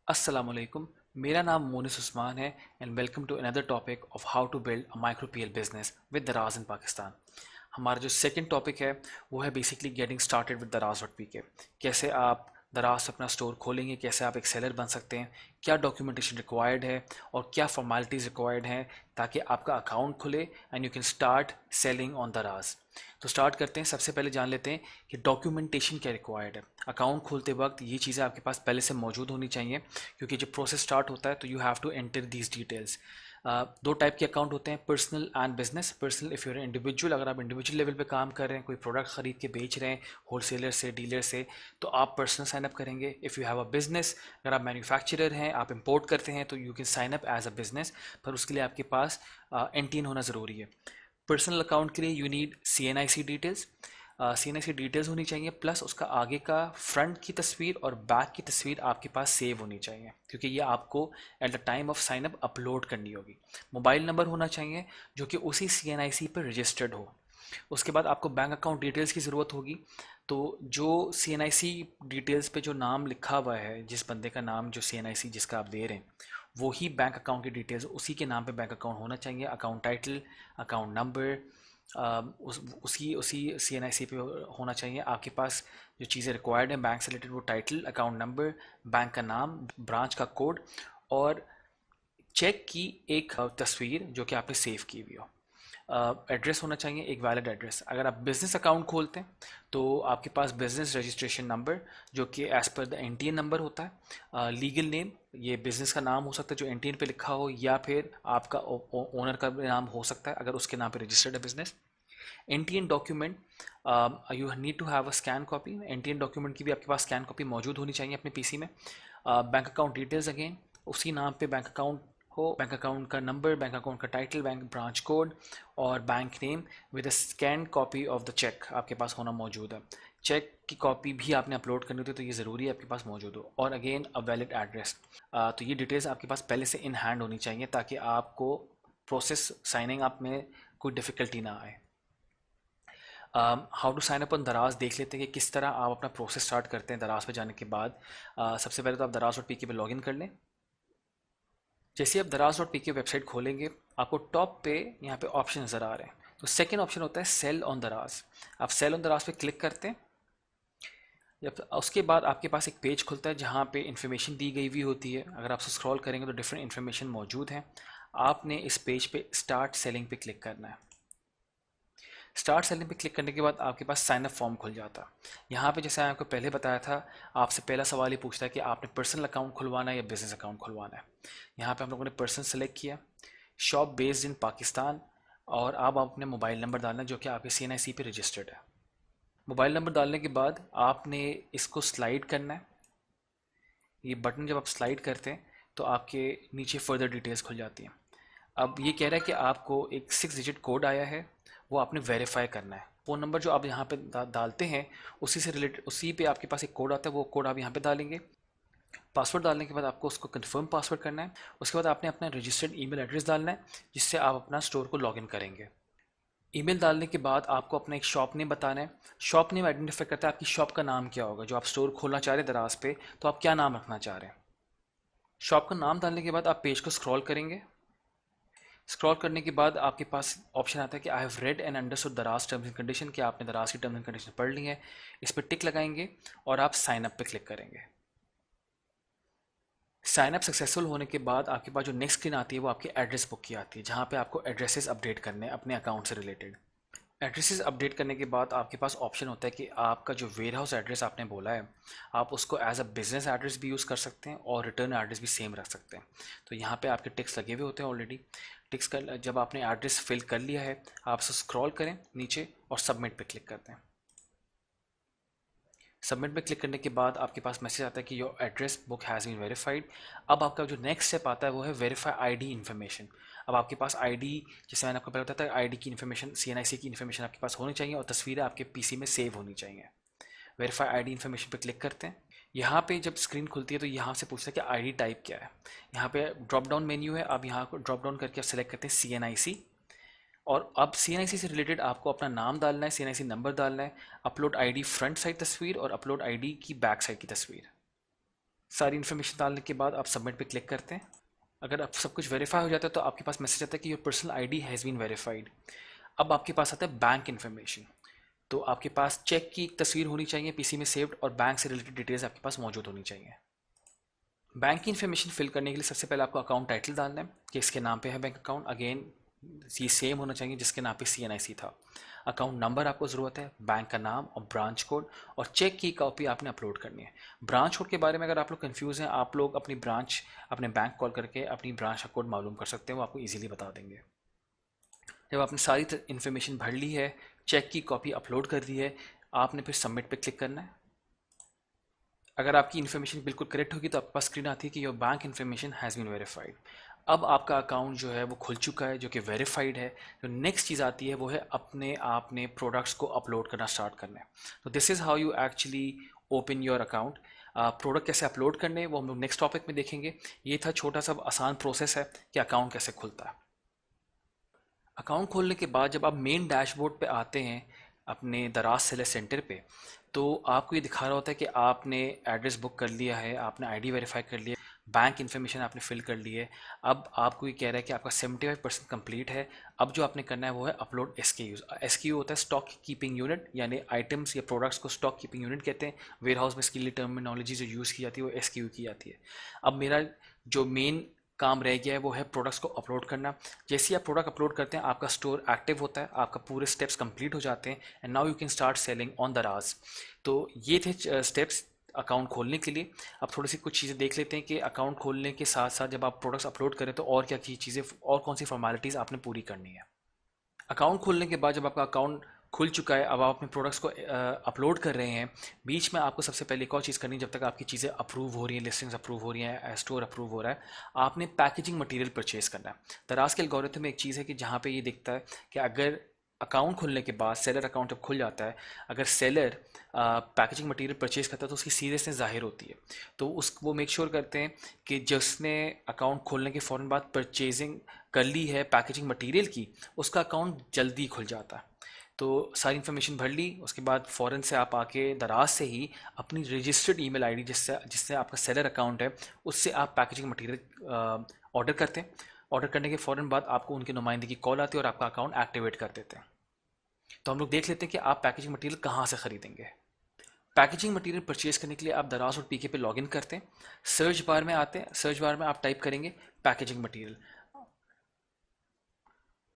अस्सलाम वालेकुम। मेरा नाम मोनिस उस्मान है and welcome to another topic of how to build a micro PL business with Daraz in Pakistan. हमारा जो सेकंड टॉपिक है वो है बेसिकली गेटिंग स्टार्टेड विद दराज डॉट पी के। कैसे आप दराज से अपना स्टोर खोलेंगे, कैसे आप एक सेलर बन सकते हैं, क्या डॉक्यूमेंटेशन रिक्वायर्ड है और क्या फॉर्मेलिटीज़ रिक्वायर्ड हैं ताकि आपका अकाउंट खुले and you can start selling on दराज। तो स्टार्ट करते हैं। सबसे पहले जान लेते हैं कि डॉक्यूमेंटेशन क्या रिक्वायर्ड है। अकाउंट खोलते वक्त ये चीज़ें आपके पास पहले से मौजूद होनी चाहिए, क्योंकि जब प्रोसेस स्टार्ट होता है तो you have to enter these details. दो टाइप के अकाउंट होते हैं, personal and business. Personal if you're individual, अगर आप इंडिविजुअल लेवल पे काम कर रहे हैं, कोई प्रोडक्ट खरीद के बेच रहे हैं होलसेलर से, डीलर से, तो आप पर्सनल साइन अप करेंगे। If you have a business, अगर आप मैन्युफैक्चरर हैं, आप इंपोर्ट करते हैं, तो you can sign up as a business, पर उसके लिए आपके पास एनटीएन होना ज़रूरी है। पर्सनल अकाउंट के लिए you need C N I C details. C N I C details होनी चाहिए, प्लस उसका आगे का फ्रंट की तस्वीर और बैक की तस्वीर आपके पास सेव होनी चाहिए, क्योंकि ये आपको at the time of sine up upload करनी होगी। मोबाइल नंबर होना चाहिए जो कि उसी सी एन आई सी पर रजिस्टर्ड हो। उसके बाद आपको बैंक अकाउंट डिटेल्स की ज़रूरत होगी। तो जो सी एन आई सी डिटेल्स पे जो नाम लिखा हुआ है, जिस बंदे का नाम, जो सी एन आई सी जिसका आप दे रहे हैं, वो ही बैंक अकाउंट की डिटेल्स, उसी के नाम पे बैंक अकाउंट होना चाहिए। अकाउंट टाइटल, अकाउंट नंबर, उसी उसी सी एन आई सी पे होना चाहिए। आपके पास जो चीज़ें रिक्वायर्ड हैं बैंक से रिलेटेड, वो टाइटल, अकाउंट नंबर, बैंक का नाम, ब्रांच का कोड और चेक की एक तस्वीर जो कि आपने सेव की हुई हो। एड्रेस होना चाहिए, एक वैलिड एड्रेस। अगर आप बिज़नेस अकाउंट खोलते हैं तो आपके पास बिज़नेस रजिस्ट्रेशन नंबर, जो कि as per the NTN number होता है। लीगल नेम, ये बिज़नेस का नाम हो सकता है जो एनटीएन पे लिखा हो, या फिर आपका ओनर का भी नाम हो सकता है अगर उसके नाम पे रजिस्टर्ड है business. NTN document, you need to have a scan copy. NTN document की भी आपके पास स्कैन कॉपी मौजूद होनी चाहिए अपने पीसी में। बैंक अकाउंट डिटेल्स, अगेन उसी नाम पे बैंक अकाउंट हो, बैंक अकाउंट का नंबर, बैंक अकाउंट का टाइटल, बैंक ब्रांच कोड और bank name with a scan copy of the cheque आपके पास होना मौजूद है। चेक की कॉपी भी आपने अपलोड करनी होती है, तो ये ज़रूरी है आपके पास मौजूद हो। और अगेन अ वैलिड एड्रेस। तो ये डिटेल्स आपके पास पहले से इन हैंड होनी चाहिए ताकि आपको प्रोसेस साइनिंग अप में कोई डिफ़िकल्टी ना आए। How to sign up on Daraz देख लेते हैं कि किस तरह आप अपना प्रोसेस स्टार्ट करते हैं दराज पे जाने के बाद। सबसे पहले तो आप दराज डॉट पी के पे लॉगिन कर लें। जैसे आप दराज डॉट पी के वेबसाइट खोलेंगे, आपको टॉप पे यहाँ पे ऑप्शन नज़र आ रहे हैं। तो सेकंड ऑप्शन होता है सेल ऑन दराज। आप सेल ऑन दराज पे क्लिक करते हैं। जब उसके बाद आपके पास एक पेज खुलता है जहाँ पे इन्फॉर्मेशन दी गई हुई होती है। अगर आप स्क्रॉल करेंगे तो डिफरेंट इन्फॉर्मेशन मौजूद हैं। आपने इस पेज पे स्टार्ट सेलिंग पे क्लिक करना है। स्टार्ट सेलिंग पे क्लिक करने के बाद आपके पास साइन अप फॉर्म खुल जाता है। यहाँ पे जैसे आपको पहले बताया था, आपसे पहला सवाल ये पूछता है कि आपने पर्सनल अकाउंट खुलवाना है या बिजनेस अकाउंट खुलवाना है। यहाँ पे हम लोगों ने पर्सनल सेलेक्ट किया, शॉप बेस्ड इन पाकिस्तान, और अब आप अपने मोबाइल नंबर डालना जो कि आपके सी एन आई सी पे रजिस्टर्ड है। मोबाइल नंबर डालने के बाद आपने इसको स्लाइड करना है। ये बटन जब आप स्लाइड करते हैं तो आपके नीचे फर्दर डिटेल्स खुल जाती हैं। अब ये कह रहा है कि आपको एक 6 डिजिट कोड आया है, वो आपने वेरीफाई करना है। फ़ोन नंबर जो आप यहाँ पे डालते हैं, उसी से रिलेटेड, उसी पे आपके पास एक कोड आता है, वो कोड आप यहाँ पे डालेंगे। पासवर्ड डालने के बाद आपको उसको कंफर्म पासवर्ड करना है। उसके बाद आपने अपना रजिस्टर्ड ईमेल एड्रेस डालना है जिससे आप अपना स्टोर को लॉगिन करेंगे। ईमेल डालने के बाद आपको अपना एक शॉप नेम बताना है। शॉप नेम आइडेंटिफाई करता है आपकी शॉप का नाम क्या होगा। जो आप स्टोर खोलना चाह रहे हैं दराज पे, तो आप क्या नाम रखना चाह रहे हैं। शॉप का नाम डालने के बाद आप पेज को स्क्रॉल करेंगे। स्क्रॉल करने के बाद आपके पास ऑप्शन आता है कि I have read and understood दराज टर्म्स एंड कंडीशन, कि आपने दराज की टर्म्स एंड कंडीशन पढ़ ली है। इस पर टिक लगाएंगे और आप साइन अप पे क्लिक करेंगे। साइन अप सक्सेसफुल होने के बाद आपके पास जो नेक्स्ट स्क्रीन आती है वो आपकी एड्रेस बुक की आती है, जहाँ पे आपको एड्रेसेस अपडेट करने हैं अपने अकाउंट से रिलेटेड। एड्रेसेस अपडेट करने के बाद आपके पास ऑप्शन होता है कि आपका जो वेयर हाउस एड्रेस आपने बोला है, आप उसको एज अ बिज़नेस एड्रेस भी यूज़ कर सकते हैं और रिटर्न एड्रेस भी सेम रख सकते हैं। तो यहाँ पे आपके टिक्स लगे हुए होते हैं ऑलरेडी। टिक्स कर जब आपने एड्रेस फिल कर लिया है, आप उसे स्क्रॉल करें नीचे और सबमिट पे क्लिक करते हैं। सबमिट पे क्लिक करने के बाद आपके पास मैसेज आता है कि your address book has been verified. अब आपका जो नेक्स्ट स्टेप आता है वो है वेरीफाई आईडी इन्फॉर्मेशन। अब आपके पास आईडी, जैसे मैंने आपको पहले बताया था, आईडी की इन्फॉर्मेशन, सीएनआईसी की इन्फॉर्मेशन आपके पास होनी चाहिए और तस्वीरें आपके पीसी में सेव होनी चाहिए। वेरीफाई आईडी इन्फॉर्मेशन पे क्लिक करते हैं। यहाँ पे जब स्क्रीन खुलती है तो यहाँ से पूछता है कि आईडी टाइप क्या है। यहाँ पे ड्रॉप डाउन मेन्यू है, आप यहाँ को ड्रॉप डाउन करके आप सेलेक्ट करते हैं सीएनआईसी। और अब सीएनआईसी से रिलेटेड आपको अपना नाम डालना है, सीएनआईसी नंबर डालना है, अपलोड आईडी फ्रंट साइड तस्वीर और अपलोड आईडी की बैक साइड की तस्वीर। सारी इन्फॉर्मेशन डालने के बाद आप सबमिट पे क्लिक करते हैं। अगर आप सब कुछ वेरीफाई हो जाता है तो आपके पास मैसेज आता है कि your personal ID has been verified. अब आपके पास आता है बैंक इन्फॉर्मेशन। तो आपके पास चेक की एक तस्वीर होनी चाहिए पीसी में सेव्ड, और बैंक से रिलेटेड डिटेल्स आपके पास मौजूद होनी चाहिए। बैंक की इन्फॉर्मेशन फिल करने के लिए सबसे पहले आपको अकाउंट टाइटल डालना है कि इसके नाम पे है बैंक अकाउंट। अगेन ये सेम होना चाहिए जिसके नाम पे CNIC था। अकाउंट नंबर आपको ज़रूरत है, बैंक का नाम और ब्रांच कोड, और चेक की कॉपी आपने अपलोड करनी है। ब्रांच कोड के बारे में अगर आप लोग कंफ्यूज हैं, आप लोग अपनी ब्रांच अपने बैंक कॉल करके अपनी ब्रांच का कोड मालूम कर सकते हैं, वो आपको ईजिली बता देंगे। जब आपने सारी इन्फॉर्मेशन भर ली है, चेक की कॉपी अपलोड कर दी है, आपने फिर सबमिट पे क्लिक करना है। अगर आपकी इन्फॉर्मेशन बिल्कुल करेक्ट होगी तो आपके पास स्क्रीन आती है कि your bank information has been verified. अब आपका अकाउंट जो है वो खुल चुका है, जो कि वेरीफाइड है। जो नेक्स्ट चीज़ आती है वो है अपने आपने प्रोडक्ट्स को अपलोड करना स्टार्ट करना है। तो this is how you actually open your account. Product कैसे अपलोड करने हैं वो हम लोग नेक्स्ट टॉपिक में देखेंगे। ये था छोटा सा आसान प्रोसेस है कि अकाउंट कैसे खुलता है। अकाउंट खोलने के बाद जब आप मेन डैशबोर्ड पे आते हैं अपने दराज सेलर सेंटर पे, तो आपको ये दिखा रहा होता है कि आपने एड्रेस बुक कर लिया है, आपने आईडी वेरीफाई कर लिया, बैंक इन्फॉर्मेशन आपने फिल कर ली है। अब आपको ये कह रहा है कि आपका 75% कंप्लीट है। अब जो आपने करना है वो है अपलोड SKUs। SKU होता है स्टॉक कीपिंग यूनिट, यानी आइटम्स या प्रोडक्ट्स को स्टॉक कीपिंग यूनिट कहते हैं। वेयर हाउस में इसके लिए टर्मिनोलॉजी जो यूज़ की जाती है वो SKU की जाती है। अब मेरा जो मेन काम रह गया है वो है प्रोडक्ट्स को अपलोड करना। जैसे ही आप प्रोडक्ट अपलोड करते हैं आपका स्टोर एक्टिव होता है, आपका पूरे स्टेप्स कंप्लीट हो जाते हैं, and now you can start selling on दराज। तो ये थे स्टेप्स अकाउंट खोलने के लिए। अब थोड़ी सी कुछ चीज़ें देख लेते हैं कि अकाउंट खोलने के साथ साथ जब आप प्रोडक्ट्स अपलोड करें तो और क्या चीज़ें और कौन सी फॉर्मेलिटीज़ आपने पूरी करनी है। अकाउंट खोलने के बाद जब आपका अकाउंट खुल चुका है, अब आप अपने प्रोडक्ट्स को अपलोड कर रहे हैं, बीच में आपको सबसे पहले एक और चीज़ करनी है। जब तक आपकी चीज़ें अप्रूव हो रही हैं, लिस्टिंग्स अप्रूव हो रही हैं, स्टोर अप्रूव हो रहा है, आपने पैकेजिंग मटेरियल परचेज करना है। दराज के एल्गोरिथम में एक चीज़ है कि जहाँ पे ये दिखता है कि अगर अकाउंट खुलने के बाद सेलर अकाउंट जब खुल जाता है, अगर सेलर पैकेजिंग मटेरियल परचेज करता है तो उसकी सीरियसनेस जाहिर होती है। तो उस वो मेक श्योर करते हैं कि जिसने अकाउंट खोलने के फ़ौरन बाद परचेजिंग कर ली है पैकेजिंग मटेरियल की, उसका अकाउंट जल्दी खुल जाता है। तो सारी इन्फॉर्मेशन भर ली, उसके बाद फ़ौरन से आप आके दराज से ही अपनी रजिस्टर्ड ईमेल आईडी जिससे जिससे आपका सेलर अकाउंट है उससे आप पैकेजिंग मटेरियल ऑर्डर करते हैं। ऑर्डर करने के फ़ौरन बाद आपको उनके नुमाइंदे की कॉल आती है और आपका अकाउंट एक्टिवेट कर देते हैं। तो हम लोग देख लेते हैं कि आप पैकेजिंग मटेरियल कहाँ से ख़रीदेंगे। पैकेजिंग मटेरियल परचेज करने के लिए आप दराज और PK पे लॉगिन करते हैं। सर्च बार में आते हैं, सर्च बार में आप टाइप करेंगे पैकेजिंग मटेरियल।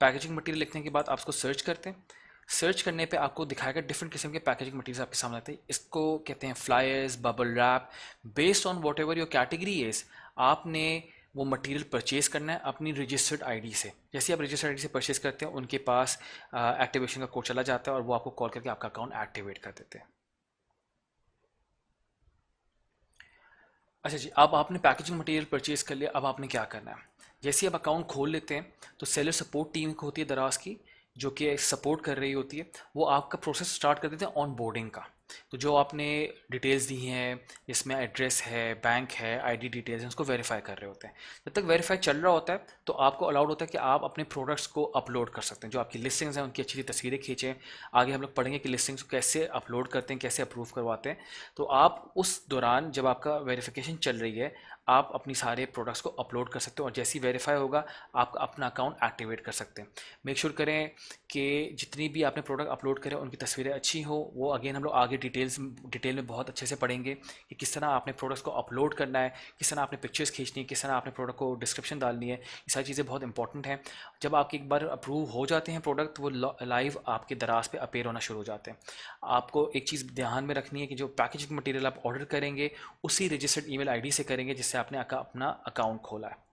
पैकेजिंग मटेरियल लिखने के बाद आप उसको सर्च करते हैं। सर्च करने पे आपको दिखाएगा डिफरेंट किस्म के पैकेजिंग मटेरियल आपके सामने आते हैं। इसको कहते हैं flyers, bubble wrap. Based on what ever your category is, आपने वो मटेरियल परचेज करना है अपनी रजिस्टर्ड आईडी से। जैसे आप रजिस्टर्ड आईडी से परचेज करते हैं उनके पास एक्टिवेशन का कोड चला जाता है और वो आपको कॉल करके आपका अकाउंट एक्टिवेट कर देते हैं। अच्छा जी, अब आपने पैकेजिंग मटेरियल परचेज कर लिया, अब आपने क्या करना है। जैसे ही आप अकाउंट खोल लेते हैं तो सेलर सपोर्ट टीम होती है दराज की, जो कि सपोर्ट कर रही होती है, वो आपका प्रोसेस स्टार्ट कर देते हैं ऑन बोर्डिंग का। तो जो आपने डिटेल्स दी हैं, जिसमें एड्रेस है, बैंक है, आईडी डिटेल्स हैं, उसको वेरीफाई कर रहे होते हैं। जब तक वेरीफाई चल रहा होता है तो आपको अलाउड होता है कि आप अपने प्रोडक्ट्स को अपलोड कर सकते हैं। जो आपकी लिस्टिंग्स हैं उनकी अच्छी तस्वीरें खींचें। आगे हम लोग पढ़ेंगे कि लिस्टिंग्स को कैसे अपलोड करते हैं, कैसे अप्रूव करवाते हैं। तो आप उस दौरान जब आपका वेरिफिकेशन चल रही है, आप अपनी सारे प्रोडक्ट्स को अपलोड कर सकते हो और जैसे ही वेरीफाई होगा आप अपना अकाउंट एक्टिवेट कर सकते हैं। मेक श्योर करें कि जितनी भी आपने प्रोडक्ट अपलोड करें उनकी तस्वीरें अच्छी हो। वो अगेन हम लोग आगे डिटेल में बहुत अच्छे से पढ़ेंगे कि किस तरह आपने प्रोडक्ट्स को अपलोड करना है, किस तरह आपने पिक्चर्स खींचनी है, किस तरह आपने प्रोडक्ट को डिस्क्रिप्शन डालनी है। ये सारी चीज़ें बहुत इंपॉर्टेंट हैं। जब आपके एक बार अप्रूव हो जाते हैं प्रोडक्ट, तो वो लाइव आपके दराज पे अपेयर होना शुरू हो जाते हैं। आपको एक चीज़ ध्यान में रखनी है कि जो पैकेजिंग मटेरियल आप ऑर्डर करेंगे उसी रजिस्टर्ड ईमेल आईडी से करेंगे जिससे आपने अपना अकाउंट खोला है।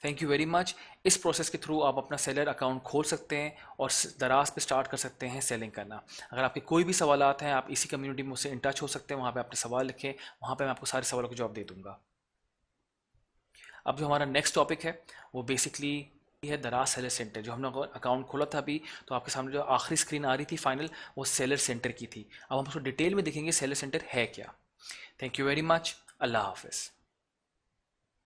Thank you very much. इस प्रोसेस के थ्रू आप अपना सेलर अकाउंट खोल सकते हैं और दराज पे स्टार्ट कर सकते हैं सेलिंग करना। अगर आपके कोई भी सवालात हैं, आप इसी कम्युनिटी में मुझसे इन टच हो सकते हैं। वहाँ पे अपने सवाल लिखें, वहाँ पे मैं आपको सारे सवालों के जवाब दे दूँगा। अब जो हमारा नेक्स्ट टॉपिक है वो बेसिकली है दराज सेलर सेंटर। जो हमने अकाउंट खोला था अभी, तो आपके सामने जो आखिरी स्क्रीन आ रही थी फाइनल, वो सेलर सेंटर की थी। अब हम उसको डिटेल में देखेंगे सेलर सेंटर है क्या। Thank you very much. अल्लाह हाफिज़।